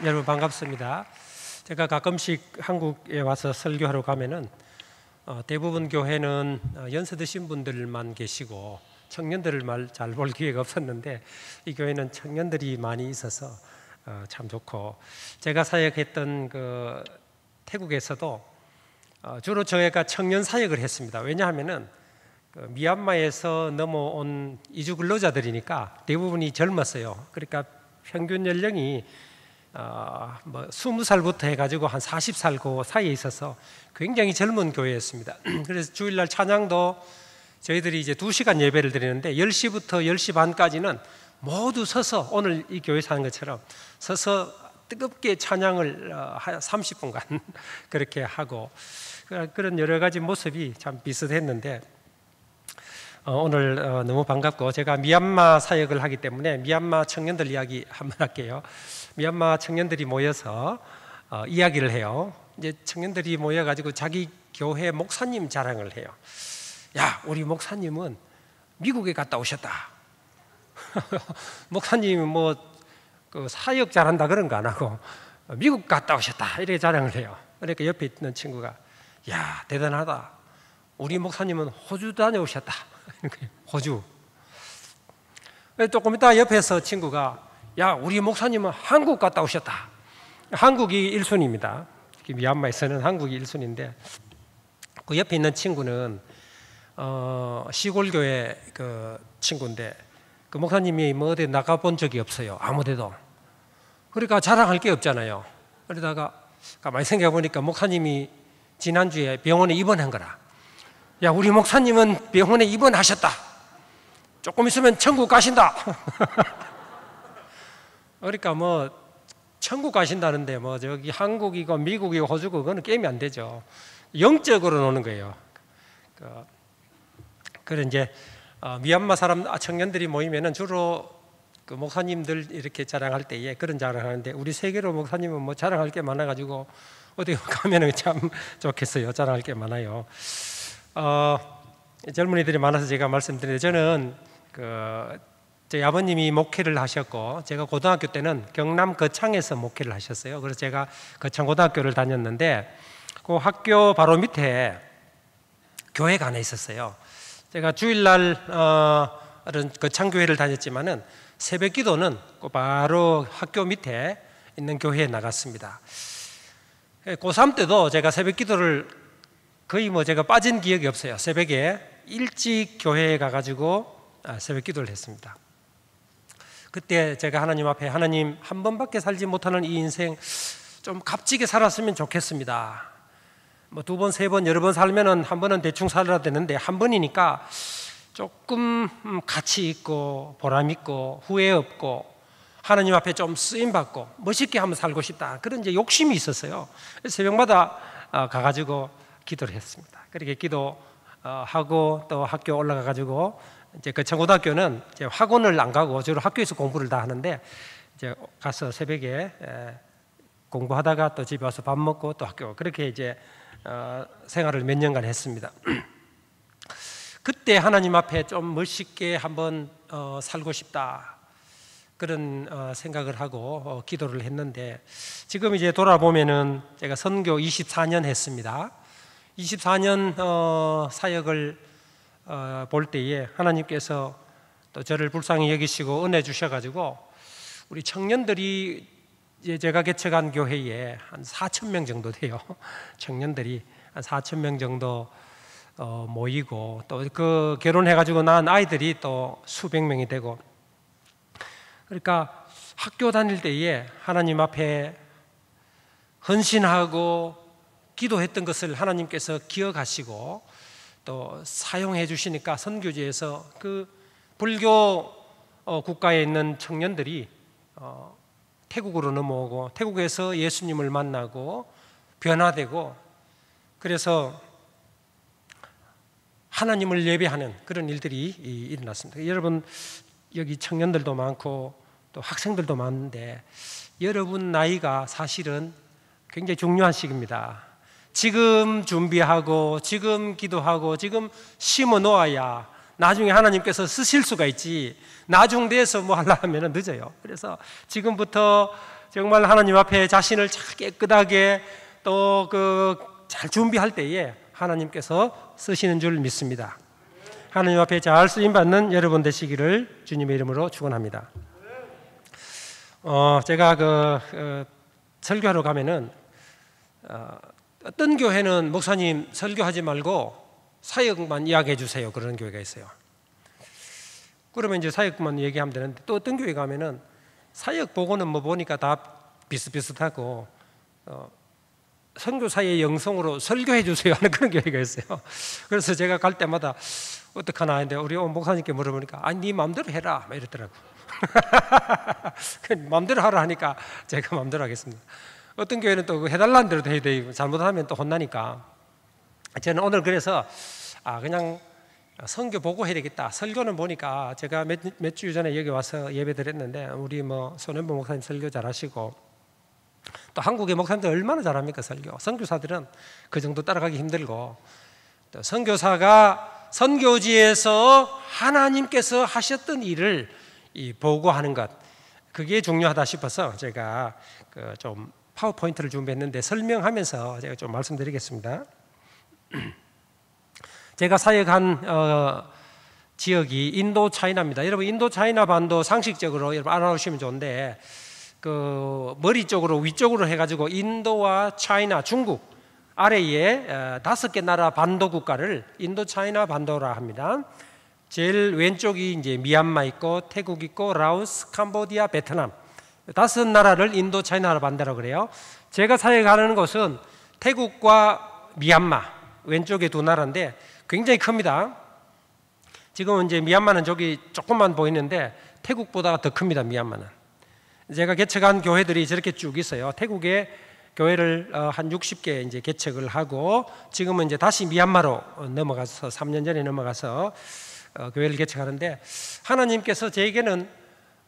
여러분 반갑습니다. 제가 가끔씩 한국에 와서 설교하러 가면은 대부분 교회는 연세 드신 분들만 계시고 청년들을 잘 볼 기회가 없었는데 이 교회는 청년들이 많이 있어서 참 좋고, 제가 사역했던 그 태국에서도 주로 저희가 청년 사역을 했습니다. 왜냐하면은 그 미얀마에서 넘어온 이주 근로자들이니까 대부분이 젊었어요. 그러니까 평균 연령이 20살부터 해가지고 한 40살 그 사이에 있어서 굉장히 젊은 교회였습니다. 그래서 주일날 찬양도 저희들이 이제 2시간 예배를 드리는데 10시부터 10시 반까지는 모두 서서, 오늘 이 교회에서 하는 것처럼 서서 뜨겁게 찬양을 30분간 그렇게 하고, 그런 여러 가지 모습이 참 비슷했는데 오늘 너무 반갑고, 제가 미얀마 사역을 하기 때문에 미얀마 청년들 이야기 한번 할게요. 미얀마 청년들이 모여서 이야기를 해요. 이제 청년들이 모여가지고 자기 교회 목사님 자랑을 해요. 야, 우리 목사님은 미국에 갔다 오셨다. 목사님은 그 사역 잘한다 그런 거 안 하고 미국 갔다 오셨다 이렇게 자랑을 해요. 그러니까 옆에 있는 친구가, 야, 대단하다. 우리 목사님은 호주 다녀오셨다. 호주. 조금 있다 옆에서 친구가, 야, 우리 목사님은 한국 갔다 오셨다. 한국이 1순위입니다. 미얀마에서는 한국이 1순위인데 그 옆에 있는 친구는 시골 교회 그 친구인데 그 목사님이 어디 나가본 적이 없어요. 아무데도. 그러니까 자랑할 게 없잖아요. 그러다가 가만히 생각해 보니까 목사님이 지난주에 병원에 입원한 거라. 야, 우리 목사님은 병원에 입원하셨다. 조금 있으면 천국 가신다. 그러니까 천국 가신다는데 저기 한국이고 미국이고 호주고 그거는 게임이 안 되죠. 영적으로 노는 거예요. 그런 이제 미얀마 사람 청년들이 모이면은 주로 그 목사님들 이렇게 자랑할 때에 그런 자랑하는데, 우리 세계로 목사님은 자랑할 게 많아가지고 어디 가면은 참 좋겠어요. 자랑할 게 많아요. 젊은이들이 많아서 제가 말씀드리는데, 저는 저희 아버님이 목회를 하셨고 제가 고등학교 때는 경남 거창에서 목회를 하셨어요. 그래서 제가 거창고등학교를 다녔는데 그 학교 바로 밑에 교회가 하나 있었어요. 제가 주일날 거창교회를 다녔지만은 새벽기도는 바로 학교 밑에 있는 교회에 나갔습니다. 고3 때도 제가 새벽기도를 거의 제가 빠진 기억이 없어요. 새벽에 일찍 교회에 가가지고 새벽기도를 했습니다. 그때 제가 하나님 앞에, 하나님, 한 번밖에 살지 못하는 이 인생 좀 값지게 살았으면 좋겠습니다. 2번, 3번, 여러 번 살면은 한 번은 대충 살아야 되는데 한 번이니까 조금 가치 있고 보람 있고 후회 없고 하나님 앞에 좀 쓰임 받고 멋있게 한번 살고 싶다, 그런 이제 욕심이 있었어요. 새벽마다 가가지고 기도를 했습니다. 그렇게 기도하고 또 학교 올라가가지고, 이제 거창고등학교는 이제 학원을 안 가고 주로 학교에서 공부를 다 하는데, 이제 가서 새벽에 공부하다가 또 집에 와서 밥 먹고 또 학교, 그렇게 이제 생활을 몇 년간 했습니다. 그때 하나님 앞에 좀 멋있게 한번 살고 싶다, 그런 생각을 하고 기도를 했는데, 지금 이제 돌아보면은 제가 선교 24년 했습니다. 24년 사역을 볼 때에 하나님께서 또 저를 불쌍히 여기시고 은혜 주셔가지고 우리 청년들이, 이제 제가 개척한 교회에 한 4,000명 정도 돼요. 청년들이 한 4,000명 정도 모이고, 또 그 결혼해가지고 낳은 아이들이 또 수백 명이 되고, 그러니까 학교 다닐 때에 하나님 앞에 헌신하고 기도했던 것을 하나님께서 기억하시고 또 사용해 주시니까 선교지에서 그 불교 국가에 있는 청년들이 태국으로 넘어오고 태국에서 예수님을 만나고 변화되고, 그래서 하나님을 예배하는 그런 일들이 일어났습니다. 여러분, 여기 청년들도 많고 또 학생들도 많은데 여러분 나이가 사실은 굉장히 중요한 시기입니다. 지금 준비하고 지금 기도하고 지금 심어 놓아야 나중에 하나님께서 쓰실 수가 있지, 나중 돼서 하려고 하면 늦어요. 그래서 지금부터 정말 하나님 앞에 자신을 잘 깨끗하게 또 잘 준비할 때에 하나님께서 쓰시는 줄 믿습니다. 하나님 앞에 잘 쓰임 받는 여러분 되시기를 주님의 이름으로 축원합니다. 제가 설교하러 가면은 어떤 교회는 목사님 설교하지 말고 사역만 이야기해 주세요, 그런 교회가 있어요. 그러면 이제 사역만 얘기하면 되는데, 또 어떤 교회 가면은 사역 보고는 뭐 보니까 다 비슷비슷하고 선교사의 영성으로 설교해 주세요 하는 그런 교회가 있어요. 그래서 제가 갈 때마다 어떡하나 했는데 우리 목사님께 물어보니까 아니 네 마음대로 해라 막 이랬더라고. 마음대로 하라 하니까 제가 마음대로 하겠습니다. 어떤 교회는 또 해달라는 대로 해야 돼요. 잘못하면 또 혼나니까. 저는 오늘 그래서 그냥 선교 보고 해야 되겠다. 설교는 보니까 제가 몇 주 전에 여기 와서 예배 드렸는데 우리 손현보 목사님 설교 잘하시고, 또 한국의 목사님들 얼마나 잘합니까 설교. 선교사들은 그 정도 따라가기 힘들고, 또 선교사가 선교지에서 하나님께서 하셨던 일을 보고하는 것, 그게 중요하다 싶어서 제가 좀 파워포인트를 준비했는데 설명하면서 제가 좀 말씀드리겠습니다. 제가 사역한 지역이 인도 차이나입니다. 여러분 인도 차이나 반도 상식적으로 여러분 알아두시면 좋은데, 머리 쪽으로 위쪽으로 해가지고 인도와 차이나, 중국 아래에 5개 나라 반도 국가를 인도 차이나 반도라 합니다. 제일 왼쪽이 이제 미얀마 있고 태국 있고 라오스, 캄보디아, 베트남 5나라를 인도 차이나 반도라고 그래요. 제가 사역하는 곳은 태국과 미얀마 왼쪽에 2나라인데 굉장히 큽니다. 지금은 이제 미얀마는 저기 조금만 보이는데 태국보다 더 큽니다. 미얀마는. 제가 개척한 교회들이 저렇게 쭉 있어요. 태국에 교회를 한 60개 이제 개척을 하고, 지금은 이제 다시 미얀마로 넘어가서 3년 전에 넘어가서 교회를 개척하는데, 하나님께서 저에게는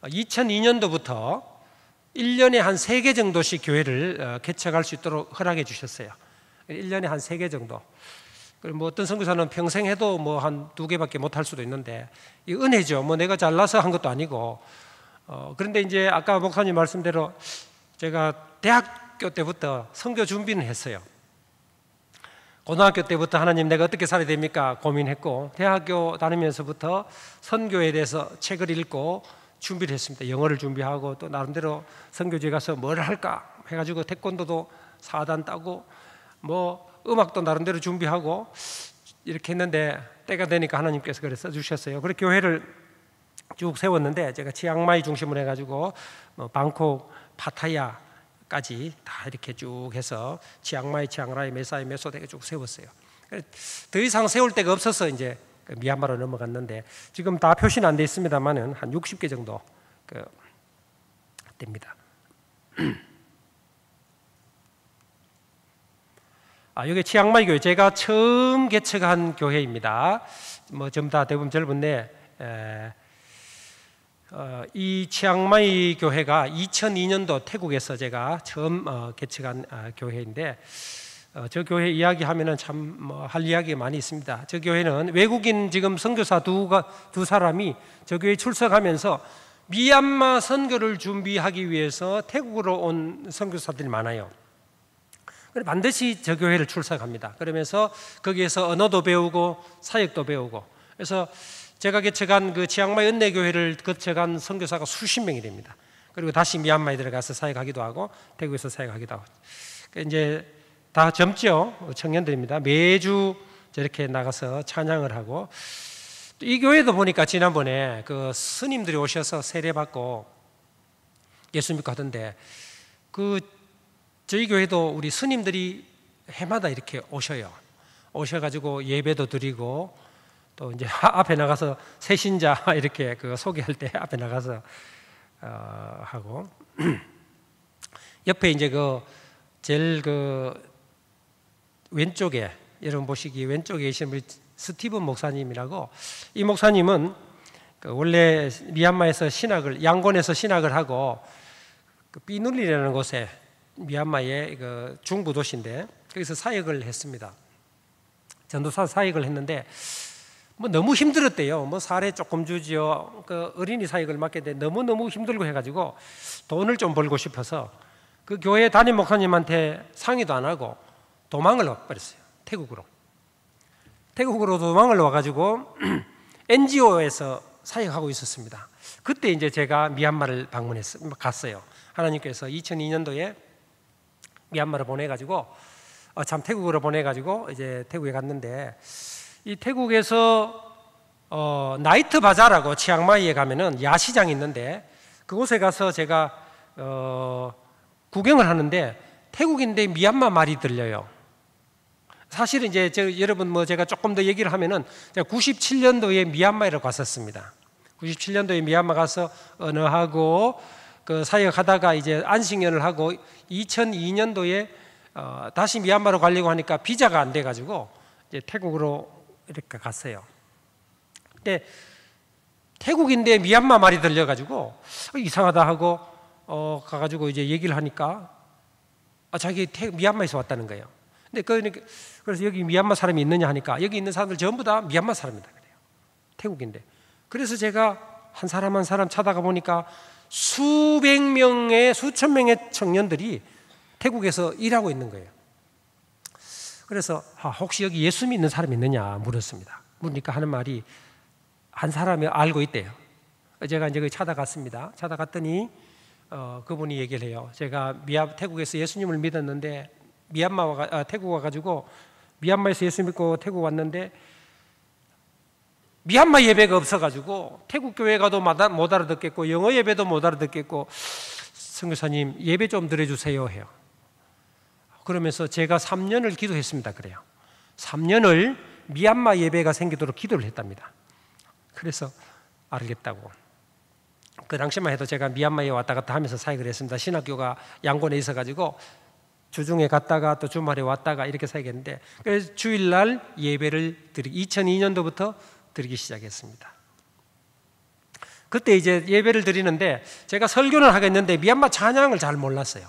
2002년도부터 1년에 한 3개 정도씩 교회를 개척할 수 있도록 허락해 주셨어요. 1년에 한 3개 정도. 그리고 어떤 선교사는 평생 해도 한 2개밖에 못 할 수도 있는데, 이 은혜죠. 내가 잘나서 한 것도 아니고. 그런데 이제 아까 목사님 말씀대로 제가 대학교 때부터 선교 준비는 했어요. 고등학교 때부터 하나님 내가 어떻게 살아야 됩니까 고민했고, 대학교 다니면서부터 선교에 대해서 책을 읽고 준비를 했습니다. 영어를 준비하고 또 나름대로 선교지에 가서 뭘 할까 해가지고 태권도도 4단 따고 음악도 나름대로 준비하고 이렇게 했는데, 때가 되니까 하나님께서 그래 써주셨어요. 그렇게 교회를 쭉 세웠는데, 제가 치앙마이 중심으로 해가지고 방콕, 파타야까지 다 이렇게 쭉 해서 치앙마이, 치앙라이, 메사이, 메소덱에 쭉 세웠어요. 더 이상 세울 데가 없어서 이제 미얀마로 넘어갔는데, 지금 다 표시는 안 돼 있습니다만은 한 60개 정도 됩니다. 여기 치앙마이 교회, 제가 처음 개척한 교회입니다. 전부 다 대부분 젊은데, 이 치앙마이 교회가 2002년도 태국에서 제가 처음 개척한 교회인데, 저 교회 이야기하면은 참 할 이야기가 많이 있습니다. 저 교회는 외국인 지금 선교사 두 사람이 저 교회에 출석하면서 미얀마 선교를 준비하기 위해서 태국으로 온 선교사들이 많아요. 그래서 반드시 저 교회를 출석합니다. 그러면서 거기에서 언어도 배우고 사역도 배우고, 그래서 제가 개척한 그 치앙마이 은혜교회를 개척한 선교사가 수십 명이 됩니다. 그리고 다시 미얀마에 들어가서 사역하기도 하고 태국에서 사역하기도 하고. 이제 다 젊죠. 청년들입니다. 매주 저렇게 나가서 찬양을 하고, 이 교회도 보니까 지난번에 그 스님들이 오셔서 세례받고 예수 믿고 하던데, 저희 교회도 우리 스님들이 해마다 이렇게 오셔가지고 예배도 드리고, 또 이제 앞에 나가서 새신자 이렇게 소개할 때 앞에 나가서 하고, 옆에 이제 제일 왼쪽에, 여러분 보시기 왼쪽에 계신 우리 스티븐 목사님이라고, 이 목사님은 원래 미얀마에서 양곤에서 신학을 하고 삐눌리라는 곳에, 미얀마의 중부 도시인데 거기서 사역을 했습니다. 전도사 사역을 했는데 뭐 너무 힘들었대요. 뭐 사례 조금 주지요. 그 어린이 사역을 맡게 돼 너무 힘들고 해가지고 돈을 좀 벌고 싶어서 그 교회 담임 목사님한테 상의도 안 하고 도망을 와버렸어요. 태국으로 도망을 와가지고 NGO에서 사역하고 있었습니다. 그때 이제 제가 미얀마를 갔어요. 하나님께서 2002년도에 미얀마를 보내가지고 태국으로 보내가지고 이제 태국에 갔는데, 이 태국에서 나이트 바자라고 치앙마이에 가면은 야시장이 있는데 그곳에 가서 제가 구경을 하는데 태국인데 미얀마 말이 들려요. 사실은 이제 여러분 제가 조금 더 얘기를 하면은 제가 97년도에 미얀마에 갔었습니다. 97년도에 미얀마 가서 언어하고 그 사역하다가 이제 안식년을 하고 2002년도에 다시 미얀마로 가려고 하니까 비자가 안 돼가지고 이제 태국으로 이렇게 갔어요. 근데 태국인데 미얀마 말이 들려가지고 이상하다 하고 가가지고 이제 얘기를 하니까 자기 미얀마에서 왔다는 거예요. 근데 그래서 여기 미얀마 사람이 있느냐 하니까 여기 있는 사람들 전부 다 미얀마 사람이다 그래요. 태국인데. 그래서 제가 한 사람 한 사람 찾아가 보니까 수천 명의 청년들이 태국에서 일하고 있는 거예요. 그래서 혹시 여기 예수 믿는 사람이 있느냐 물었습니다. 물으니까 하는 말이 한 사람이 알고 있대요. 제가 이제 찾아갔습니다. 찾아갔더니 그분이 얘기를 해요. 제가 태국에서 예수님을 믿었는데 태국 와가지고 미얀마에서 예수 믿고 태국 왔는데 미얀마 예배가 없어가지고 태국 교회 가도 못 알아듣겠고 영어 예배도 못 알아듣겠고 선교사님 예배 좀 드려주세요 해요. 그러면서 제가 3년을 기도했습니다. 그래요. 3년을 미얀마 예배가 생기도록 기도를 했답니다. 그래서 알겠다고. 그 당시만 해도 제가 미얀마에 왔다 갔다 하면서 사역을 했습니다. 신학교가 양곤에 있어가지고 주중에 갔다가 또 주말에 왔다가 이렇게 사역했는데, 그래서 주일날 예배를 2002년도부터 드리기 시작했습니다. 그때 이제 예배를 드리는데 제가 설교는 하겠는데 미얀마 찬양을 잘 몰랐어요.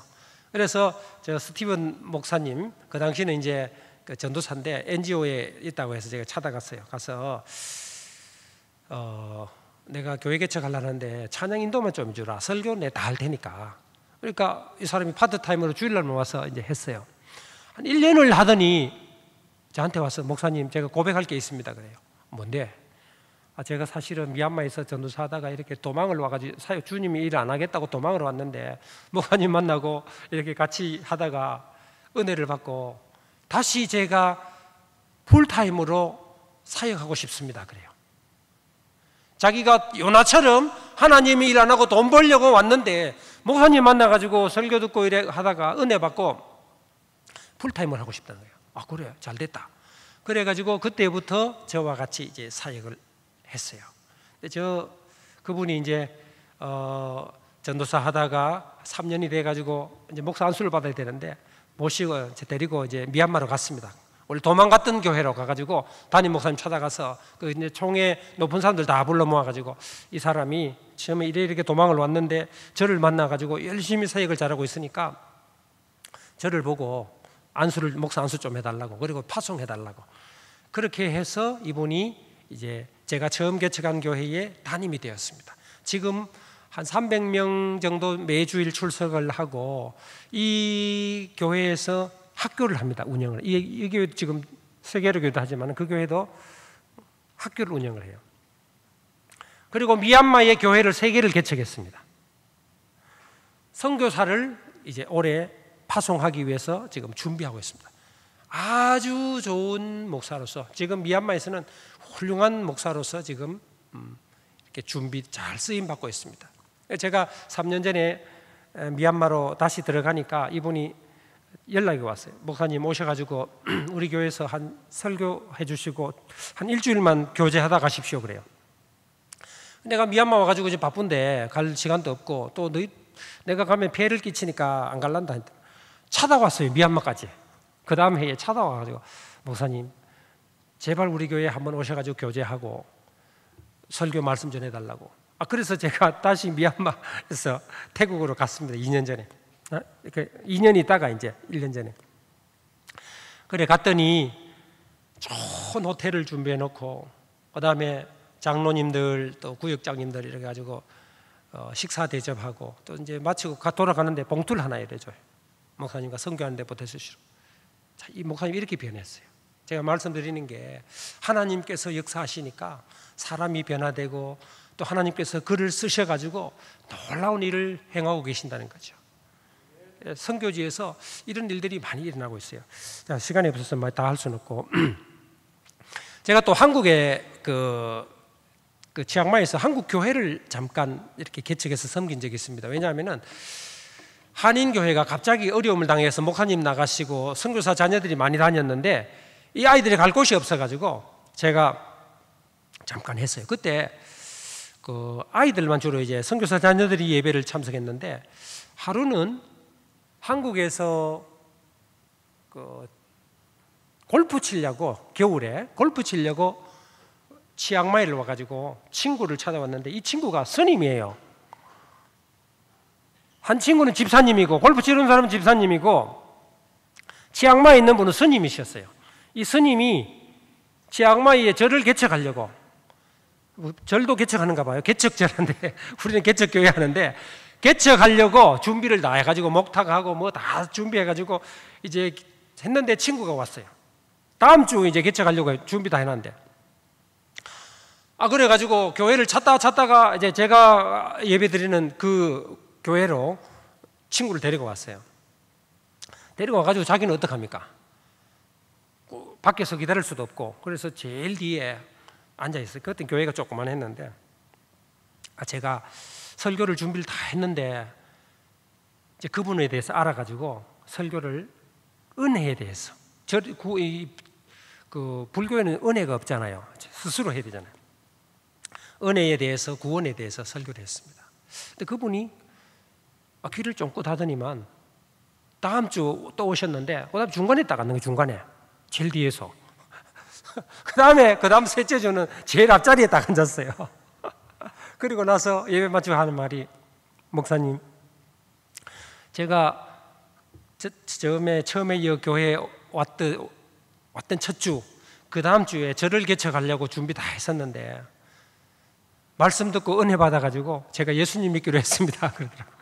그래서 저 스티븐 목사님, 그 당시는 이제 그 전도사인데 NGO에 있다고 해서 제가 찾아갔어요. 가서 내가 교회 개척하려는데 찬양 인도만 좀 주라. 설교는 내가 다 할 테니까. 그러니까 이 사람이 파트타임으로 주일날만 와서 이제 했어요. 한 1년을 하더니 저한테 와서 목사님 제가 고백할 게 있습니다. 그래요. 뭔데? 제가 사실은 미얀마에서 전도사하다가 이렇게 도망을 와가지고 주님이 일 안 하겠다고 도망을 왔는데 목사님 만나고 이렇게 같이 하다가 은혜를 받고 다시 제가 풀타임으로 사역하고 싶습니다. 그래요. 자기가 요나처럼 하나님이 일 안 하고 돈 벌려고 왔는데 목사님 만나가지고 설교 듣고 이래 하다가 은혜 받고 풀타임을 하고 싶다는 거예요. 그래, 잘 됐다. 그래가지고 그때부터 저와 같이 이제 사역을 했어요. 그분이 이제 전도사 하다가 3년이 돼가지고 이제 목사 안수를 받아야 되는데 모시고 데리고 이제 미얀마로 갔습니다. 원래 도망갔던 교회로 가가지고 담임 목사님 찾아가서 그 이제 총회 높은 사람들 다 불러 모아가지고 이 사람이 처음에 이렇게 도망을 왔는데 저를 만나가지고 열심히 사역을 잘하고 있으니까 저를 보고 목사 안수 좀 해달라고, 그리고 파송해달라고, 그렇게 해서 이분이 이제 제가 처음 개척한 교회의 담임이 되었습니다. 지금 한 300명 정도 매주일 출석을 하고 이 교회에서 학교를 합니다. 운영을. 이 교회 지금 세계로 교회도 하지만 그 교회도 학교를 운영을 해요. 그리고 미얀마의 교회를 3개를 개척했습니다. 선교사를 이제 올해 파송하기 위해서 지금 준비하고 있습니다. 아주 좋은 목사로서 지금 미얀마에서는 훌륭한 목사로서 지금 이렇게 준비 잘 쓰임 받고 있습니다. 제가 3년 전에 미얀마로 다시 들어가니까 이분이 연락이 왔어요. 목사님 오셔가지고 우리 교회에서 한 설교해 주시고 한 일주일만 교제하다 가십시오 그래요. 내가 미얀마 와가지고 이제 바쁜데 갈 시간도 없고 또 내가 가면 피해를 끼치니까 안 갈란다. 찾아왔어요. 미얀마까지. 그 다음 해에 찾아와가지고 목사님 제발 우리 교회에 한번 오셔가지고 교제하고 설교 말씀 전해달라고. 그래서 제가 다시 미얀마에서 태국으로 갔습니다. 2년 전에. 2년 있다가 이제 1년 전에. 그래 갔더니 좋은 호텔을 준비해 놓고 그다음에 장로님들 또 구역장님들 이렇게 가지고 식사 대접하고 또 이제 마치고 돌아가는데 봉투를 하나 이래줘요. 목사님과 선교하는데 보태주시고. 자, 이 목사님 이렇게 변했어요. 제가 말씀드리는 게 하나님께서 역사하시니까 사람이 변화되고 또 하나님께서 글을 쓰셔가지고 놀라운 일을 행하고 계신다는 거죠. 선교지에서 이런 일들이 많이 일어나고 있어요. 자, 시간이 없어서 다 할 수는 없고 제가 또 한국에 그 치앙마이에서 한국 교회를 잠깐 이렇게 개척해서 섬긴 적이 있습니다. 왜냐하면은 한인 교회가 갑자기 어려움을 당해서 목사님 나가시고 선교사 자녀들이 많이 다녔는데 이 아이들이 갈 곳이 없어가지고 제가 잠깐 했어요. 그때 그 아이들만 주로 이제 선교사 자녀들이 예배를 참석했는데 하루는 한국에서 그 골프 치려고 겨울에 골프 치려고 치앙마이를 와가지고 친구를 찾아왔는데 이 친구가 스님이에요. 한 친구는 집사님이고 골프 치는 사람은 집사님이고 치앙마이에 있는 분은 스님이셨어요. 이 스님이 치앙마이에 절을 개척하려고 절도 개척하는가 봐요. 개척절인데 우리는 개척교회 하는데 개척하려고 준비를 다 해가지고 목탁하고 뭐 다 준비해가지고 이제 했는데 친구가 왔어요. 다음 주 이제 개척하려고 준비 다 해놨는데 그래가지고 교회를 찾다가 이제 제가 예배드리는 그 교회로 친구를 데리고 왔어요. 데리고 와가지고 자기는 어떡합니까? 밖에서 기다릴 수도 없고 그래서 제일 뒤에 앉아있어요. 그때 교회가 조그만 했는데 제가 설교를 준비를 다 했는데 이제 그분에 대해서 알아가지고 설교를 은혜에 대해서 그 불교에는 은혜가 없잖아요. 스스로 해야 되잖아요. 은혜에 대해서 구원에 대해서 설교를 했습니다. 근데 그분이 귀를 쫑긋 하더니만 다음 주 또 오셨는데 그다음 중간에 딱 앉는 거예요. 중간에 제일 뒤에서 그 다음 셋째 주는 제일 앞자리에 딱 앉았어요. 그리고 나서 예배 마치고 하는 말이 목사님 제가 처음에 이 교회에 왔던 첫 주 그 다음 주에 절을 개척하려고 준비 다 했었는데 말씀 듣고 은혜 받아가지고 제가 예수님 믿기로 했습니다. 그러더라고요.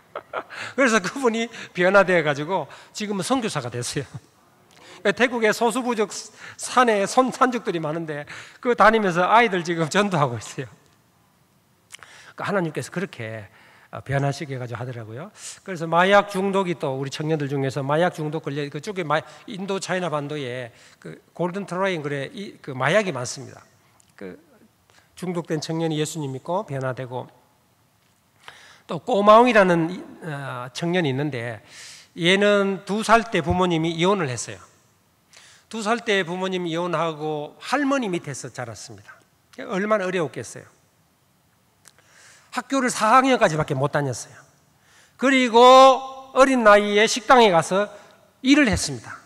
그래서 그분이 변화되어 가지고 지금은 선교사가 됐어요. 태국에 소수부족 산에 산적들이 많은데 그 다니면서 아이들 지금 전도하고 있어요. 하나님께서 그렇게 변화시켜 가지고 하더라고요. 그래서 마약 중독이 또 우리 청년들 중에서 마약 중독 걸려 그쪽에 인도 차이나 반도에 그 골든 트라이앵글에 그 마약이 많습니다. 그 중독된 청년이 예수님 믿고 변화되고 또 꼬마웅이라는 청년이 있는데 얘는 2살 때 부모님이 이혼을 했어요. 2살 때 부모님이 이혼하고 할머니 밑에서 자랐습니다. 얼마나 어려웠겠어요. 학교를 4학년까지밖에 못 다녔어요. 그리고 어린 나이에 식당에 가서 일을 했습니다.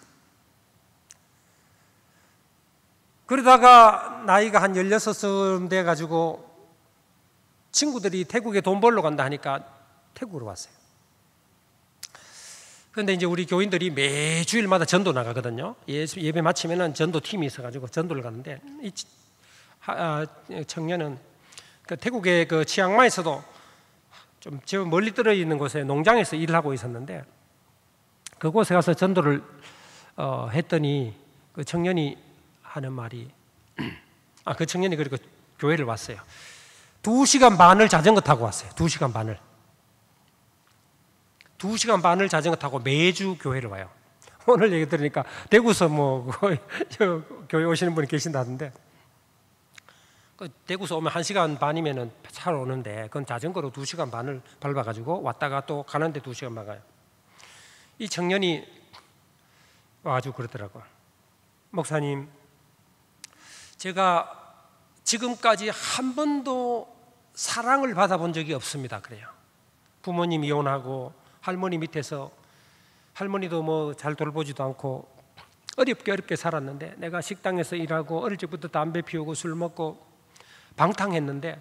그러다가 나이가 한 16쯤 돼가지고 친구들이 태국에 돈 벌러 간다 하니까 태국으로 왔어요. 그런데 이제 우리 교인들이 매주일마다 전도 나가거든요. 예배 마치면은 전도 팀이 있어가지고 전도를 가는데 이 청년은 태국의 그 치앙마이에서도 좀 저 멀리 떨어져 있는 곳에 농장에서 일을 하고 있었는데 그곳에 가서 전도를 했더니 그 청년이 하는 말이 그 청년이 그리고 교회를 왔어요. 2시간 반을 자전거 타고 왔어요. 2시간 반을. 2시간 반을 자전거 타고 매주 교회를 와요. 오늘 얘기 들으니까 대구서 교회 오시는 분이 계신다던데 대구서 오면 1시간 반이면 차로 오는데 그건 자전거로 2시간 반을 밟아가지고 왔다가 또 가는데 2시간 반 가요. 이 청년이 와가지고 그러더라고요. 목사님, 제가 지금까지 한 번도 사랑을 받아본 적이 없습니다. 그래요. 부모님 이혼하고 할머니 밑에서 할머니도 뭐 잘 돌보지도 않고 어렵게 살았는데 내가 식당에서 일하고 어릴 적부터 담배 피우고 술 먹고 방탕했는데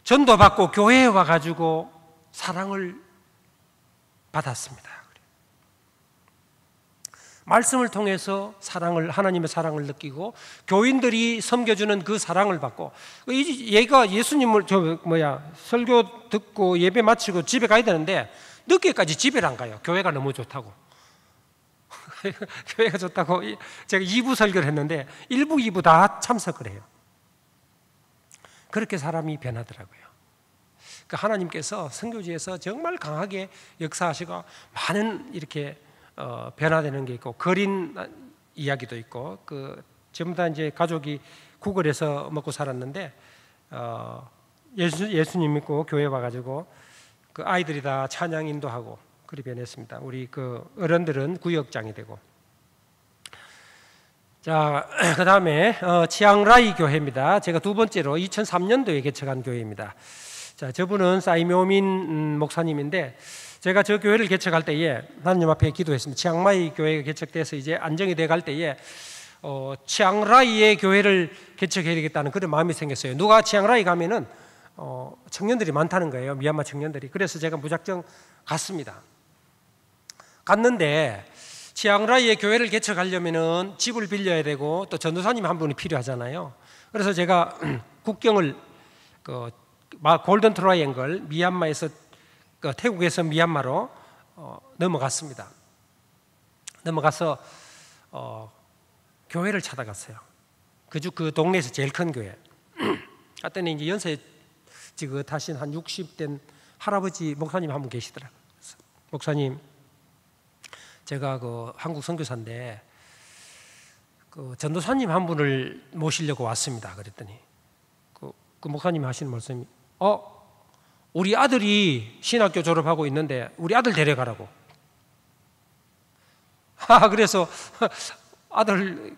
전도받고 교회에 와가지고 사랑을 받았습니다. 말씀을 통해서 하나님의 사랑을 느끼고 교인들이 섬겨주는 그 사랑을 받고, 얘가 예수님을 설교 듣고 예배 마치고 집에 가야 되는데 늦게까지 집에 안 가요. 교회가 너무 좋다고. 교회가 좋다고 제가 2부 설교를 했는데 1부, 2부 다 참석을 해요. 그렇게 사람이 변하더라고요. 하나님께서 선교지에서 정말 강하게 역사하시고 많은 이렇게 변화되는 게 있고, 거린 이야기도 있고, 전부 다 이제 가족이 구걸해서 먹고 살았는데 예수님 믿고 교회 와가지고 그 아이들이 다 찬양 인도하고 그리 변했습니다. 우리 그 어른들은 구역장이 되고. 자, 그 다음에 치앙라이 교회입니다. 제가 두 번째로 2003년도에 개척한 교회입니다. 자, 저분은 사이묘민 목사님인데, 제가 저 교회를 개척할 때에 하나님 앞에 기도했습니다. 치앙마이 교회가 개척돼서 이제 안정이 돼 갈 때에 치앙라이의 교회를 개척해야 되겠다는 그런 마음이 생겼어요. 누가 치앙라이 가면은 청년들이 많다는 거예요. 미얀마 청년들이. 그래서 제가 무작정 갔습니다. 갔는데 치앙라이의 교회를 개척하려면은 집을 빌려야 되고 또 전도사님 한 분이 필요하잖아요. 그래서 제가 국경을 골든 트라이앵글, 미얀마에서 태국에서 미얀마로 넘어갔습니다. 넘어가서 교회를 찾아갔어요. 그 동네에서 제일 큰 교회. 갔더니 이제 연세 지긋하신 한 60된 할아버지 목사님 한 분 계시더라고요. 목사님, 제가 한국 선교사인데 전도사님 한 분을 모시려고 왔습니다. 그랬더니 그 목사님이 하시는 말씀이 우리 아들이 신학교 졸업하고 있는데 우리 아들 데려가라고. 그래서 아들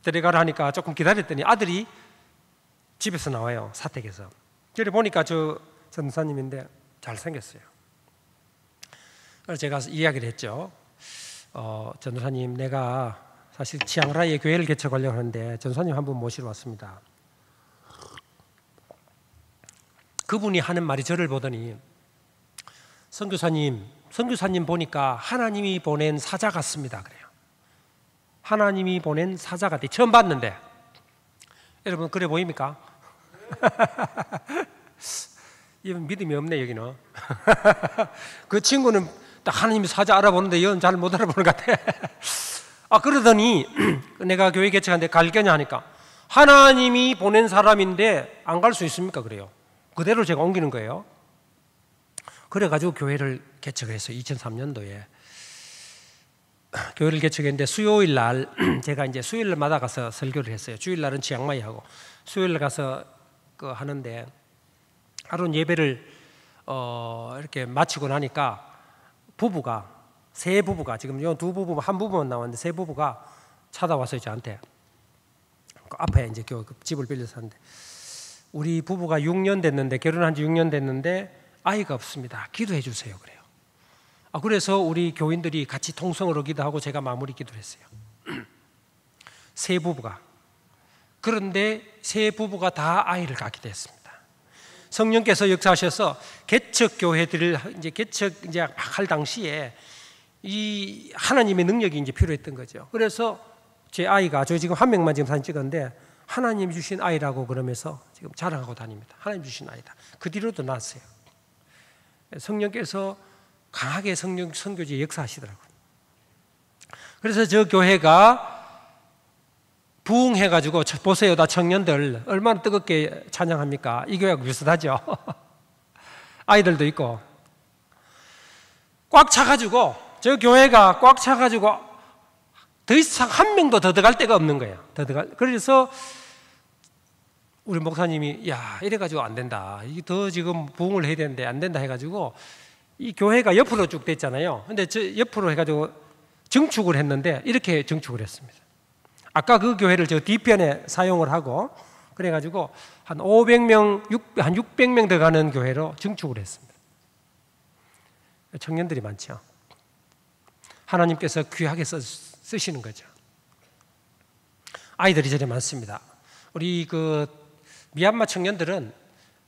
데려가라 하니까 조금 기다렸더니 아들이 집에서 나와요. 사택에서. 그래 보니까 저 전사님인데 잘생겼어요. 그래서 제가 이야기를 했죠. 전도사님, 내가 사실 치앙라이에 교회를 개척하려고 하는데 전도사님 한 분 모시러 왔습니다. 그분이 하는 말이 저를 보더니, 선교사님 보니까 하나님이 보낸 사자 같습니다. 그래요. 하나님이 보낸 사자 같아. 처음 봤는데. 여러분, 그래 보입니까? 이건 믿음이 없네, 여기는. 그 친구는 딱 하나님이 사자 알아보는데 얘는 잘 못 알아보는 것 같아. 그러더니 내가 교회 개척하는데 갈 거냐 하니까, 하나님이 보낸 사람인데 안 갈 수 있습니까? 그래요. 그대로 제가 옮기는 거예요. 그래가지고 교회를 개척했어요. 2003년도에 교회를 개척했는데 수요일 날 제가 이제 수요일마다 가서 설교를 했어요. 주일 날은 치앙마이 하고 수요일 날 가서 하는데, 하루는 예배를 이렇게 마치고 나니까 세 부부가 지금 요 두 부부 한 부부만 나왔는데 세 부부가 찾아왔어요. 저한테. 그 앞에 이제 집을 빌려서 하는데, 우리 부부가 6년 됐는데, 결혼한 지 6년 됐는데 아이가 없습니다. 기도해 주세요. 그래요. 그래서 우리 교인들이 같이 통성으로 기도하고 제가 마무리 기도를 했어요. 세 부부가. 그런데 세 부부가 다 아이를 갖게 됐습니다. 성령께서 역사하셔서 개척 교회들을 이제 막 할 당시에 이 하나님의 능력이 이제 필요했던 거죠. 그래서 제 아이가, 저 지금 한 명만 지금 사진 찍었는데 하나님 주신 아이라고 그러면서 지금 자랑하고 다닙니다. 하나님 주신 아이다. 그 뒤로도 낳았어요. 성령께서 강하게 선교지에 역사하시더라고요. 그래서 저 교회가 부흥해가지고, 보세요, 다 청년들 얼마나 뜨겁게 찬양합니까? 이 교회하고 비슷하죠. 아이들도 있고 꽉 차가지고, 저 교회가 꽉 차가지고 더 이상 한 명도 더 들어갈 데가 없는 거예요. 그래서 우리 목사님이 이래가지고 안 된다, 이게 더 지금 부흥을 해야 되는데 안 된다 해가지고 이 교회가 옆으로 쭉 됐잖아요. 근데 저 옆으로 해가지고 증축을 했는데 이렇게 증축을 했습니다. 아까 그 교회를 저 뒤편에 사용을 하고 그래가지고 한 500명, 한 600명 들어가는 교회로 증축을 했습니다. 청년들이 많죠. 하나님께서 귀하게 쓰시는 거죠. 아이들이 저리 많습니다. 우리 미얀마 청년들은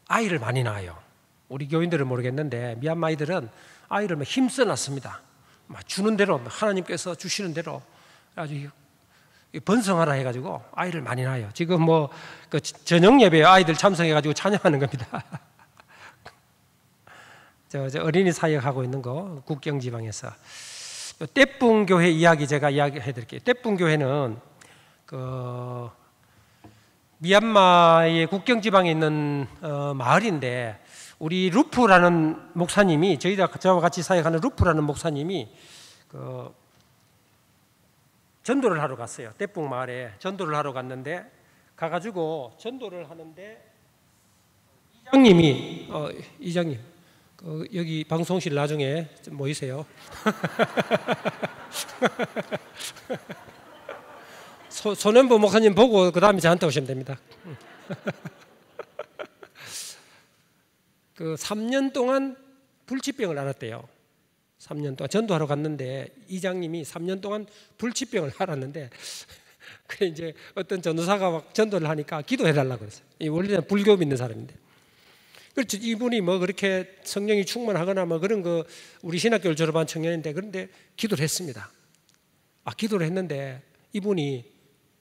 아이를 많이 낳아요. 우리 교인들은 모르겠는데 미얀마 아이들은 아이를 힘써 낳습니다. 주는 대로, 하나님께서 주시는 대로 아주 번성하라 해가지고 아이를 많이 낳아요. 지금 뭐 그 저녁 예배에 아이들 참석해가지고 찬양하는 겁니다. 저 어린이 사역하고 있는 거 국경지방에서. 떼뿐교회 이야기 제가 이야기해드릴게요. 떼뿐교회는 그 미얀마의 국경지방에 있는 마을인데, 우리 루프라는 목사님이, 저와 같이 사역하는 루프라는 목사님이 그 전도를 하러 갔어요. 떼뿐 마을에 전도를 하러 갔는데, 가가지고 전도를 하는데 이장님 여기 방송실 나중에 좀 모이세요. 소년보 목사님 보고 그 다음에 저한테 오시면 됩니다. 그 3년 동안 불치병을 앓았대요. 3년 동안 전도하러 갔는데 이장님이 3년 동안 불치병을 앓았는데, 그래 이제 어떤 전도사가 막 전도를 하니까 기도해달라고 그랬어요. 원래는 불교 믿는 사람인데. 그렇죠. 이분이 뭐 그렇게 성령이 충만하거나 뭐 그런 거, 우리 신학교를 졸업한 청년인데, 그런데 기도를 했습니다. 기도를 했는데 이분이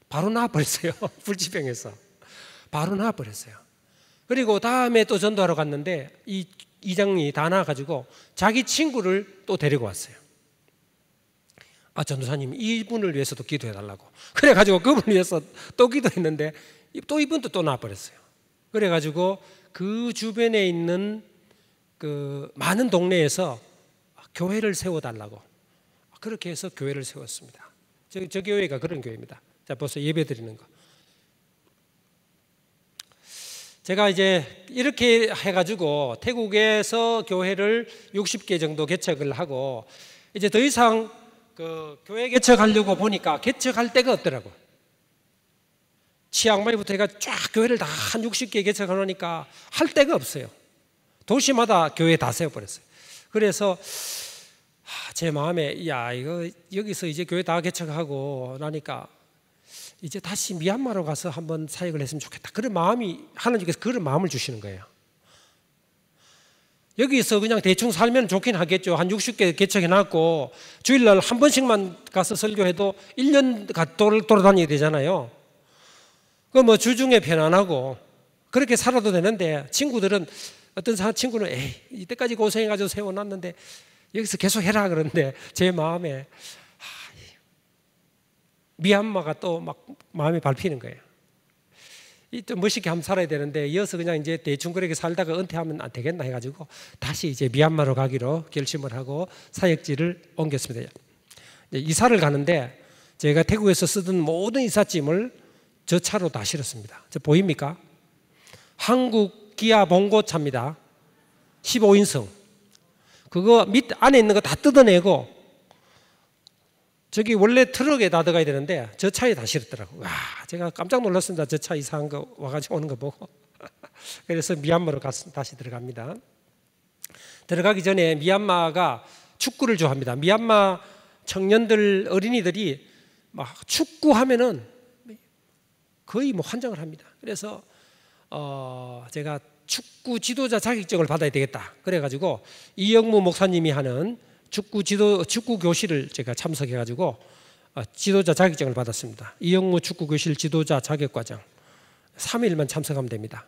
바로 나아버렸어요. 불치병에서 바로 나아버렸어요. 그리고 다음에 또 전도하러 갔는데 이 이장이 다 나아가지고 자기 친구를 또 데리고 왔어요. 전도사님 이분을 위해서도 기도해달라고. 그래가지고 그분을 위해서 또 기도했는데 또 이분도 또 나아버렸어요. 그래가지고 그 주변에 있는 그 많은 동네에서 교회를 세워달라고, 그렇게 해서 교회를 세웠습니다. 저 교회가 그런 교회입니다. 자, 벌써 예배 드리는 거. 제가 이제 이렇게 해가지고 태국에서 교회를 60개 정도 개척을 하고, 이제 더 이상 그 교회 개척하려고 보니까 개척할 데가 없더라고. 치앙마이부터 해가 쫙 교회를 다 한 60개 개척하니까 할 데가 없어요. 도시마다 교회 다 세워버렸어요. 그래서 제 마음에 이거 여기서 이제 교회 다 개척하고 나니까 이제 다시 미얀마로 가서 한번 사역을 했으면 좋겠다. 그런 마음이, 하나님께서 그런 마음을 주시는 거예요. 여기서 그냥 대충 살면 좋긴 하겠죠. 한 60개 개척해놨고 주일날 한 번씩만 가서 설교해도 1년 돌아다니게 되잖아요. 그 뭐 주중에 편안하고 그렇게 살아도 되는데, 친구들은, 어떤 친구는 이때까지 고생해가지고 세워놨는데 여기서 계속 해라 그러는데, 제 마음에 미얀마가 또 막 마음이 밟히는 거예요. 좀 멋있게 한번 살아야 되는데, 이어서 그냥 이제 대충 그렇게 살다가 은퇴하면 안 되겠나 해가지고 다시 이제 미얀마로 가기로 결심을 하고 사역지를 옮겼습니다. 이사를 가는데 제가 태국에서 쓰던 모든 이삿짐을 저 차로 다 실었습니다. 저 보입니까? 한국 기아 봉고 차입니다. 15인승. 그거 밑 안에 있는 거 다 뜯어내고, 저기 원래 트럭에 다 들어가야 되는데 저 차에 다 실었더라고요. 와, 제가 깜짝 놀랐습니다. 저 차 이상한 거 와가지고 오는 거 보고. 그래서 미얀마로 다시 들어갑니다. 들어가기 전에 미얀마가 축구를 좋아합니다. 미얀마 청년들, 어린이들이 막 축구하면은 거의 뭐 환장을 합니다. 그래서 제가 축구 지도자 자격증을 받아야 되겠다. 그래가지고 이영무 목사님이 하는 축구 교실을 제가 참석해가지고 지도자 자격증을 받았습니다. 이영무 축구 교실 지도자 자격과정 3일만 참석하면 됩니다.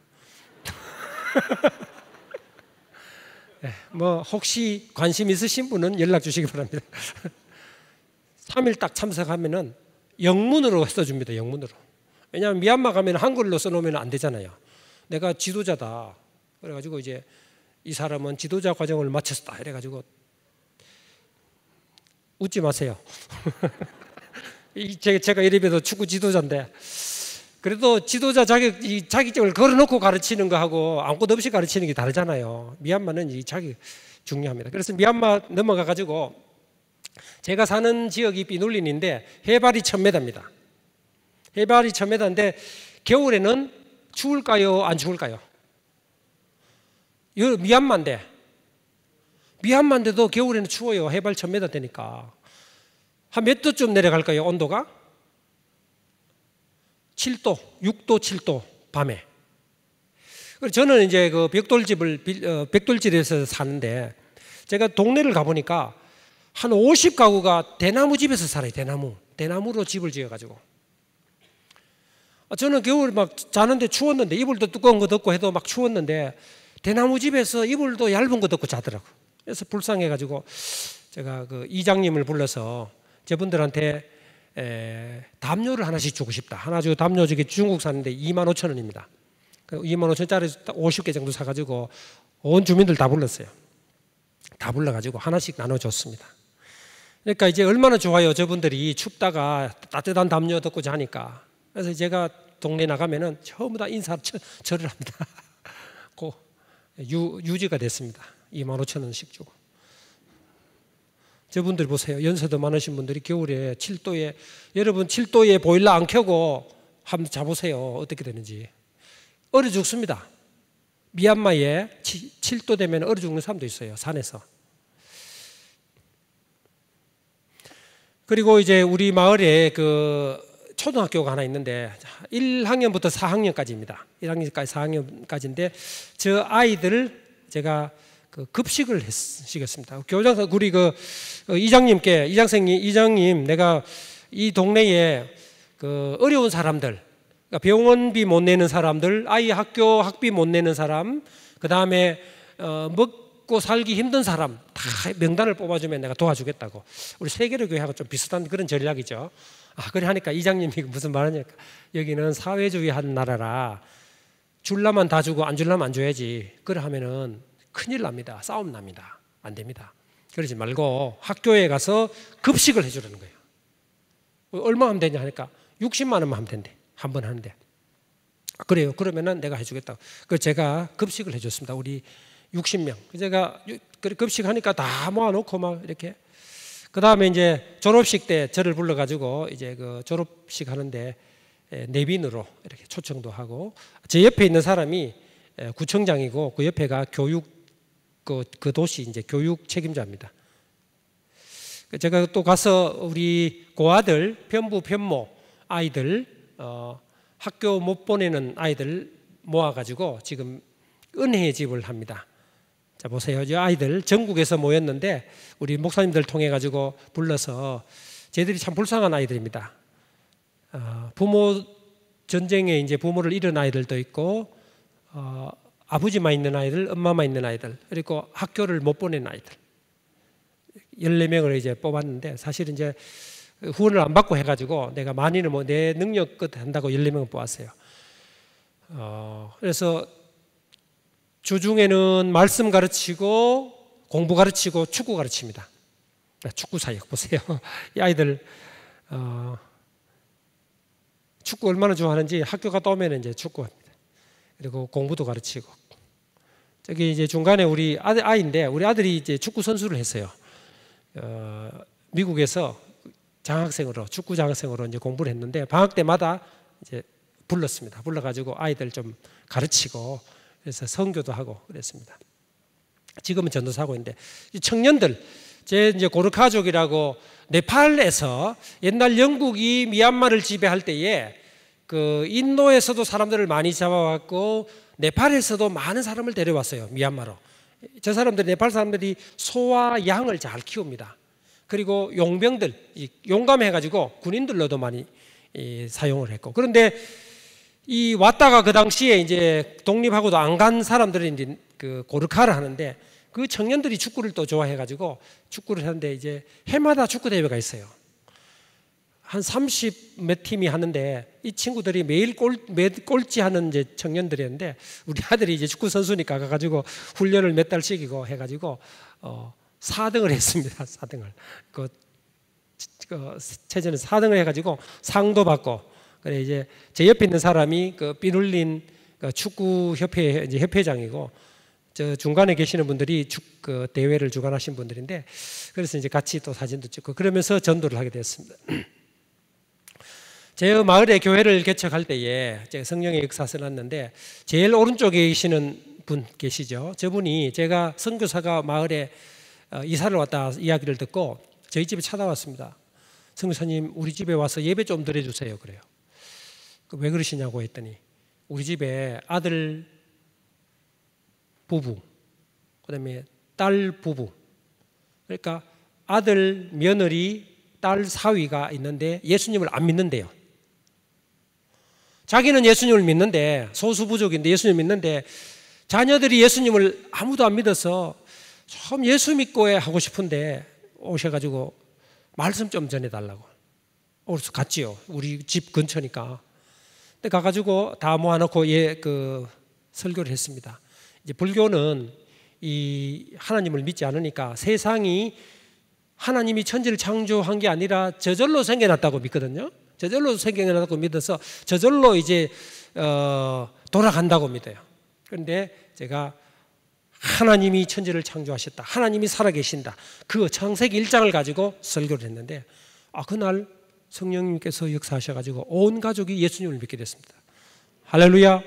네, 뭐 혹시 관심 있으신 분은 연락 주시기 바랍니다. 3일 딱 참석하면은 영문으로 써줍니다. 영문으로. 왜냐하면 미얀마 가면 한글로 써놓으면 안 되잖아요. 내가 지도자다. 그래가지고 이제 이 사람은 지도자 과정을 마쳤다. 이래가지고 웃지 마세요. 제가 이래봬도 축구 지도자인데, 그래도 지도자 자격증을 걸어놓고 가르치는 거하고 아무것도 없이 가르치는 게 다르잖아요. 미얀마는 이 자격 중요합니다. 그래서 미얀마 넘어가가지고, 제가 사는 지역이 비눌린인데 해발이 1000m입니다. 해발이 1000m인데 겨울에는 추울까요? 안 추울까요? 미얀마인데도 겨울에는 추워요. 해발 1000m 되니까. 한 몇 도쯤 내려갈까요? 온도가? 7도, 6도, 7도 밤에. 저는 이제 그 벽돌집에서 사는데, 제가 동네를 가보니까 한 50가구가 대나무 집에서 살아요. 대나무. 대나무로 집을 지어가지고. 저는 겨울 막 자는데 추웠는데, 이불도 두꺼운 거 덮고 해도 막 추웠는데 대나무 집에서 이불도 얇은 거 덮고 자더라고. 그래서 불쌍해가지고 제가 그 이장님을 불러서 저분들한테 담요를 하나씩 주고 싶다. 하나 주고 담요 저기 중국 사는데 25,000원입니다. 25,000원짜리 50개 정도 사가지고 온 주민들 다 불렀어요. 다 불러가지고 하나씩 나눠줬습니다. 그러니까 이제 얼마나 좋아요. 저분들이 춥다가 따뜻한 담요 덮고 자니까. 그래서 제가 동네 나가면은 전부 다 절을 합니다. 그 유지가 됐습니다. 25,000원씩 주고. 저분들 보세요. 연세도 많으신 분들이 겨울에 7도에, 여러분 7도에 보일러 안 켜고 한번 자보세요. 어떻게 되는지. 얼어 죽습니다. 미얀마에 7도 되면 얼어 죽는 사람도 있어요. 산에서. 그리고 이제 우리 마을에 그 초등학교가 하나 있는데 1학년부터 4학년까지입니다. 1학년까지 4학년까지인데 저 아이들을 제가 그 급식을 시켰습니다. 교장선 우리 그 이장님 내가 이 동네에 그 어려운 사람들, 그러니까 병원비 못 내는 사람들, 아이 학교 학비 못 내는 사람, 그 다음에 먹고 살기 힘든 사람 다 명단을 뽑아주면 내가 도와주겠다고. 우리 세계로 교회하고 좀 비슷한 그런 전략이죠. 그래 하니까 이장님이 무슨 말하냐니까, 여기는 사회주의 한 나라라 줄라면 다 주고 안 줄라면 안 줘야지. 그래 하면은 큰일 납니다. 싸움 납니다. 안 됩니다. 그러지 말고 학교에 가서 급식을 해주라는 거예요. 얼마 하면 되냐 하니까 60만 원만 하면 된대. 한 번 하는데. 그래요. 그러면은 내가 해주겠다고. 그 제가 급식을 해줬습니다. 우리 60명. 제가 급식하니까 다 모아놓고 막 이렇게. 그 다음에 이제 졸업식 때 저를 불러가지고 이제 그 졸업식 하는데 내빈으로 이렇게 초청도 하고, 제 옆에 있는 사람이 구청장이고 그 옆에가 교육 그 도시 이제 교육 책임자입니다. 제가 또 가서 우리 고아들, 편부, 편모 아이들 학교 못 보내는 아이들 모아가지고 지금 은혜의 집을 합니다. 자 보세요. 이 아이들 전국에서 모였는데 우리 목사님들 통해 가지고 불러서 쟤들이 참 불쌍한 아이들입니다. 부모 전쟁에 이제 부모를 잃은 아이들도 있고, 아버지만 있는 아이들, 엄마만 있는 아이들, 그리고 학교를 못 보낸 아이들 14명을 이제 뽑았는데, 사실 이제 후원을 안 받고 해가지고 내가 많이는 뭐 내 능력 끝 한다고 14명을 뽑았어요. 그래서 주중에는 말씀 가르치고 공부 가르치고 축구 가르칩니다. 축구 사역 보세요. 이 아이들 축구 얼마나 좋아하는지 학교 갔다 오면 이제 축구합니다. 그리고 공부도 가르치고. 저기 이제 중간에 우리 아이인데 우리 아들이 이제 축구 선수를 했어요. 미국에서 장학생으로 축구 장학생으로 이제 공부를 했는데 방학 때마다 이제 불렀습니다. 불러가지고 아이들 좀 가르치고 그래서 선교도 하고 그랬습니다. 지금은 전도사고 있는데 이 청년들, 제 이제 고르카족이라고 네팔에서 옛날 영국이 미얀마를 지배할 때에 그 인도에서도 사람들을 많이 잡아왔고 네팔에서도 많은 사람을 데려왔어요. 미얀마로. 저 사람들, 네팔 사람들이 소와 양을 잘 키웁니다. 그리고 용병들, 용감해가지고 군인들로도 많이 사용을 했고. 그런데 이 왔다가 그 당시에 이제 독립하고도 안 간 사람들이 이제 그 고르카를 하는데, 그 청년들이 축구를 또 좋아해가지고 축구를 하는데 이제 해마다 축구 대회가 있어요. 한 30 몇 팀이 하는데 이 친구들이 매일 꼴찌하는 이제 청년들이었는데, 우리 아들이 이제 축구 선수니까 가가지고 훈련을 몇 달 시키고 해가지고 4등을 했습니다. 4등을 그 체전에서 4등을 해가지고 상도 받고. 그래 이제 제 옆에 있는 사람이 그 삐눌린 그 축구 협회 이제 협회장이고, 저 중간에 계시는 분들이 그 대회를 주관하신 분들인데, 그래서 이제 같이 또 사진도 찍고 그러면서 전도를 하게 됐습니다. 제 마을에 교회를 개척할 때에 제가 성령의 역사 써놨는데, 제일 오른쪽에 계시는 분 계시죠? 저분이 제가 선교사가 마을에 이사를 왔다 이야기를 듣고 저희 집에 찾아왔습니다. 선교사님, 우리 집에 와서 예배 좀 드려주세요. 그래요. 왜 그러시냐고 했더니 우리 집에 아들 부부, 그다음에 딸 부부, 그러니까 아들, 며느리, 딸 사위가 있는데 예수님을 안 믿는데요. 자기는 예수님을 믿는데, 소수부족인데 예수님을 믿는데, 자녀들이 예수님을 아무도 안 믿어서 좀 예수 믿고 하고 싶은데 오셔가지고 말씀 좀 전해달라고. 그래서 갔지요. 우리 집 근처니까. 근데 가가지고 다 모아놓고 설교를 했습니다. 이제 불교는 이 하나님을 믿지 않으니까 세상이 하나님이 천지를 창조한 게 아니라 저절로 생겨났다고 믿거든요. 저절로 생겨났다고 믿어서 저절로 이제 돌아간다고 믿어요. 그런데 제가 하나님이 천지를 창조하셨다, 하나님이 살아계신다, 그 창세기 1장을 가지고 설교를 했는데 그날 성령님께서 역사하셔가지고 온 가족이 예수님을 믿게 됐습니다. 할렐루야.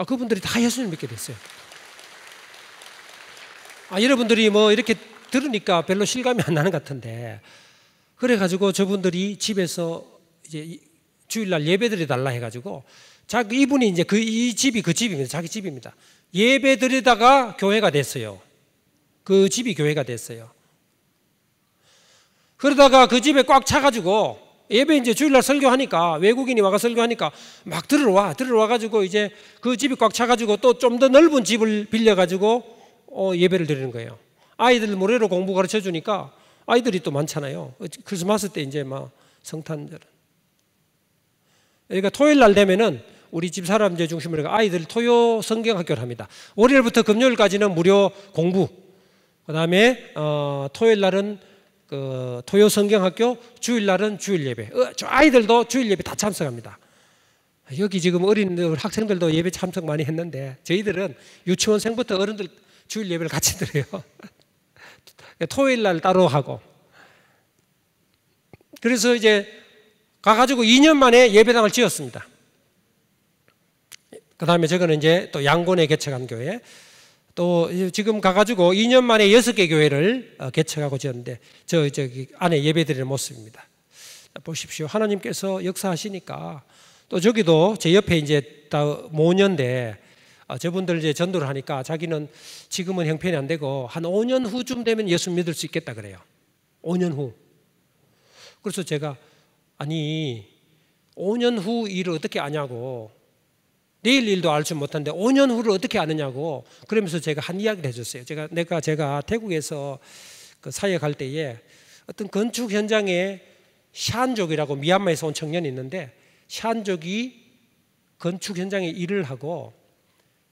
그분들이 다 예수님을 믿게 됐어요. 여러분들이 뭐 이렇게 들으니까 별로 실감이 안 나는 것 같은데, 그래가지고 저분들이 집에서 이제 주일날 예배드려 달라 해가지고 이분이 이제 이 집이 그 집입니다. 자기 집입니다. 예배드리다가 교회가 됐어요. 그 집이 교회가 됐어요. 그러다가 그 집에 꽉 차가지고 예배 이제 주일날 설교하니까, 외국인이 와가 설교하니까 막 들어와가지고 이제 그 집이 꽉 차가지고 또 좀 더 넓은 집을 빌려가지고 예배를 드리는 거예요. 아이들 무료로 공부 가르쳐 주니까 아이들이 또 많잖아요. 크리스마스 때 이제 막 성탄절. 그러니까 토요일 날 되면은 우리 집 사람들 중심으로 아이들 토요 성경학교를 합니다. 월요일부터 금요일까지는 무료 공부. 그다음에 토요일 날은 토요 성경학교, 주일 날은 주일 예배. 저 아이들도 주일 예배 다 참석합니다. 여기 지금 어린 학생들도 예배 참석 많이 했는데 저희들은 유치원생부터 어른들 주일 예배를 같이 드려요. 토요일 날 따로 하고. 그래서 이제 가가지고 2년 만에 예배당을 지었습니다. 그 다음에 저거는 이제 또 양곤에 개척한 교회. 또 지금 가가지고 2년 만에 6개 교회를 개척하고 지었는데 저기 안에 예배드리는 모습입니다. 보십시오. 하나님께서 역사하시니까. 또 저기도 제 옆에 이제 다 모녀인데 저분들 이제 전도를 하니까 자기는 지금은 형편이 안 되고 한 5년 후쯤 되면 예수 믿을 수 있겠다 그래요. 5년 후. 그래서 제가 5년 후 일을 어떻게 아냐고, 내일 일도 알 줄 못하는데 5년 후를 어떻게 아느냐고, 그러면서 제가 한 이야기를 해줬어요. 제가 태국에서 그 사역할 때에 어떤 건축 현장에 샨족이라고 미얀마에서 온 청년이 있는데, 샨족이 건축 현장에 일을 하고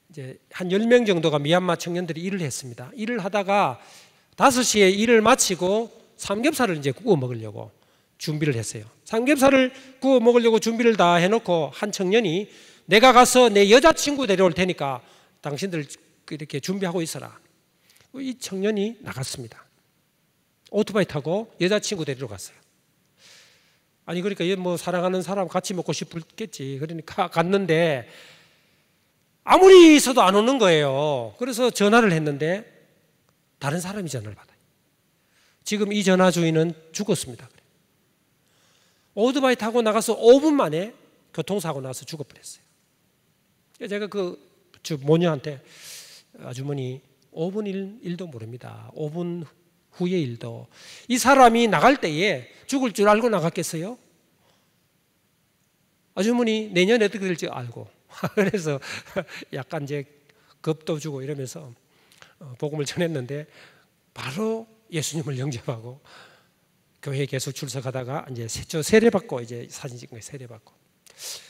이제 한 10명 정도가 미얀마 청년들이 일을 했습니다. 일을 하다가 5시에 일을 마치고 삼겹살을 이제 구워 먹으려고 준비를 했어요. 삼겹살을 구워 먹으려고 준비를 다 해놓고 한 청년이 내가 가서 내 여자친구 데려올 테니까 당신들 이렇게 준비하고 있어라. 이 청년이 나갔습니다. 오토바이 타고 여자친구 데리러 갔어요. 그러니까 뭐 사랑하는 사람 같이 먹고 싶겠지. 그러니까 갔는데 아무리 있어도 안 오는 거예요. 그래서 전화를 했는데 다른 사람이 전화를 받아요. 지금 이 전화 주인은 죽었습니다. 오토바이 타고 나가서 5분 만에 교통사고 나서 죽어버렸어요. 제가 모녀한테 아주머니 5분 일도 모릅니다. 5분 후의 일도. 이 사람이 나갈 때에 죽을 줄 알고 나갔겠어요? 아주머니 내년에 어떻게 될지 알고. 그래서 약간 이제 겁도 주고 이러면서 복음을 전했는데 바로 예수님을 영접하고 교회에 계속 출석하다가 이제 세례받고 이제 사진 찍은 거예요. 세례받고.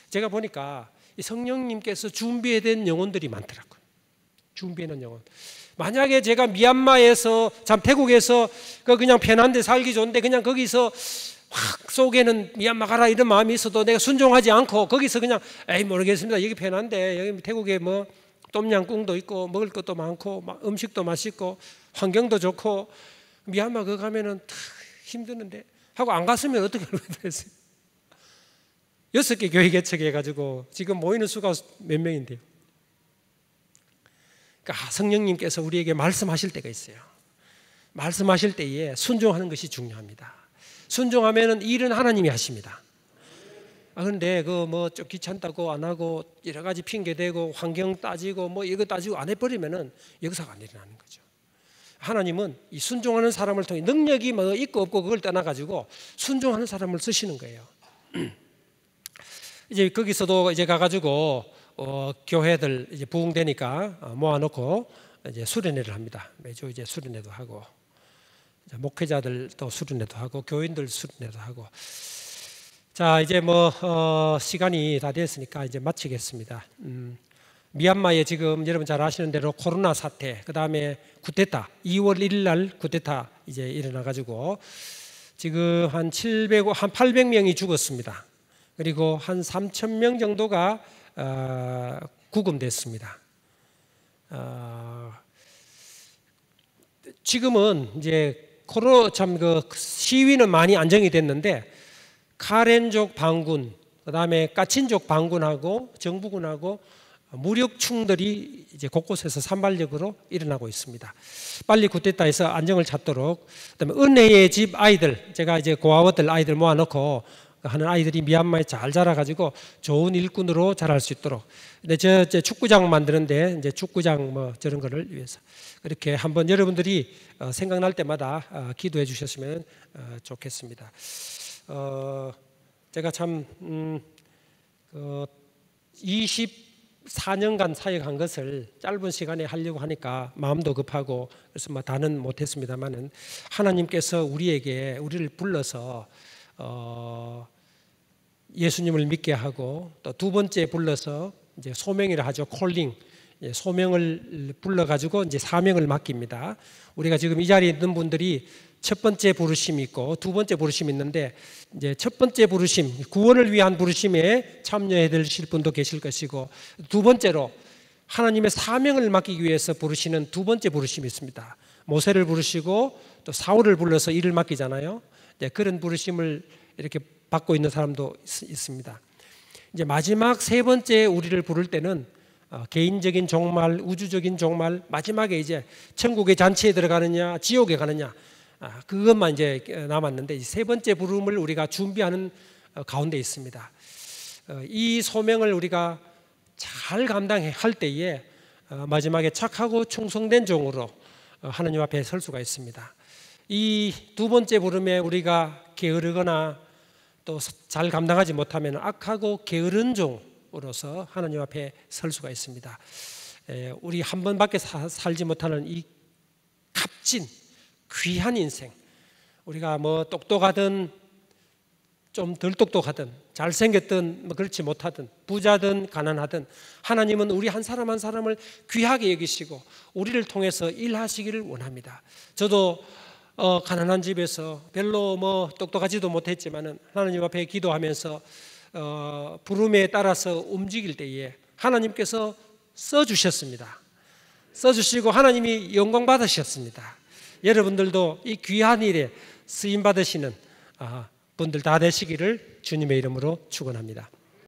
제가 보니까 이 성령님께서 준비된 영혼들이 많더라고요. 준비해놓은 영혼. 만약에 제가 미얀마에서 태국에서 그냥 편한 데 살기 좋은데 그냥 거기서 확 속에는 미얀마 가라 이런 마음이 있어도 내가 순종하지 않고 거기서 그냥 모르겠습니다. 여기 편한데 여기 태국에 뭐 똠양꿍도 있고 먹을 것도 많고 음식도 맛있고 환경도 좋고 미얀마 거 가면은 힘드는데 하고 안 갔으면 어떻게 하겠어요? 6개 교회 개척해가지고 지금 모이는 수가 몇 명인데요. 그러니까 성령님께서 우리에게 말씀하실 때가 있어요. 말씀하실 때에 순종하는 것이 중요합니다. 순종하면은 일은 하나님이 하십니다. 그런데 좀 귀찮다고 안 하고 여러 가지 핑계 대고 환경 따지고 이거 따지고 안 해버리면은 역사가 안 일어나는 거죠. 하나님은 이 순종하는 사람을 통해 능력이 뭐 있고 없고 그걸 떠나가지고 순종하는 사람을 쓰시는 거예요. 이제 거기서도 이제 가가지고 교회들 이제 부흥되니까 모아놓고 이제 수련회를 합니다. 매주 이제 수련회도 하고 목회자들도 수련회도 하고 교인들 수련회도 하고. 자, 이제 뭐 시간이 다 됐으니까 이제 마치겠습니다. 미얀마에 지금 여러분 잘 아시는 대로 코로나 사태, 그 다음에 쿠데타, 2월 1일 날 쿠데타 이제 일어나가지고 지금 한 800명이 죽었습니다. 그리고 한 3,000명 정도가 구금됐습니다. 지금은 이제 그 시위는 많이 안정이 됐는데 카렌족 반군, 그 다음에 까친족 반군하고 정부군하고 무력 충돌이 이제 곳곳에서 산발적으로 일어나고 있습니다. 빨리 쿠데타에서 안정을 찾도록, 그다음에 은혜의 집 아이들, 제가 이제 고아원들 아이들 모아놓고 하는 아이들이 미얀마에 잘 자라가지고 좋은 일꾼으로 자랄 수 있도록. 근데 저 축구장 만드는데 이제 축구장 뭐 저런 거를 위해서 그렇게 한번 여러분들이 생각날 때마다 기도해 주셨으면 좋겠습니다. 제가 참 24년간 사역한 것을 짧은 시간에 하려고 하니까 마음도 급하고 그래서 뭐 다는 못했습니다만은 하나님께서 우리를 불러서 예수님을 믿게 하고 또 두 번째 불러서 이제 소명이라 하죠. 콜링. 소명을 불러가지고 이제 사명을 맡깁니다. 우리가 지금 이 자리에 있는 분들이 첫 번째 부르심이 있고 두 번째 부르심이 있는데 이제 첫 번째 부르심, 구원을 위한 부르심에 참여해 주실 분도 계실 것이고 두 번째로 하나님의 사명을 맡기기 위해서 부르시는 두 번째 부르심이 있습니다. 모세를 부르시고 또 사울을 불러서 일을 맡기잖아요. 이제 그런 부르심을 이렇게 받고 있는 사람도 있습니다. 이제 마지막 세 번째 우리를 부를 때는 개인적인 종말, 우주적인 종말, 마지막에 이제 천국의 잔치에 들어가느냐, 지옥에 가느냐, 그것만 이제 남았는데 세 번째 부름을 우리가 준비하는 가운데 있습니다. 이 소명을 우리가 잘 감당할 때에 마지막에 착하고 충성된 종으로 하나님 앞에 설 수가 있습니다. 이 두 번째 부름에 우리가 게으르거나 또 잘 감당하지 못하면 악하고 게으른 종으로서 하나님 앞에 설 수가 있습니다. 우리 한 번밖에 살지 못하는 이 값진 귀한 인생, 우리가 뭐 똑똑하든 좀 덜 똑똑하든 잘생겼든 뭐 그렇지 못하든 부자든 가난하든 하나님은 우리 한 사람 한 사람을 귀하게 여기시고 우리를 통해서 일하시기를 원합니다. 저도 가난한 집에서 별로 뭐 똑똑하지도 못했지만은 하나님 앞에 기도하면서 부름에 따라서 움직일 때에 하나님께서 써주셨습니다. 써주시고 하나님이 영광 받으셨습니다. 여러분들도 이 귀한 일에 쓰임 받으시는 분들 다 되시기를 주님의 이름으로 축원합니다.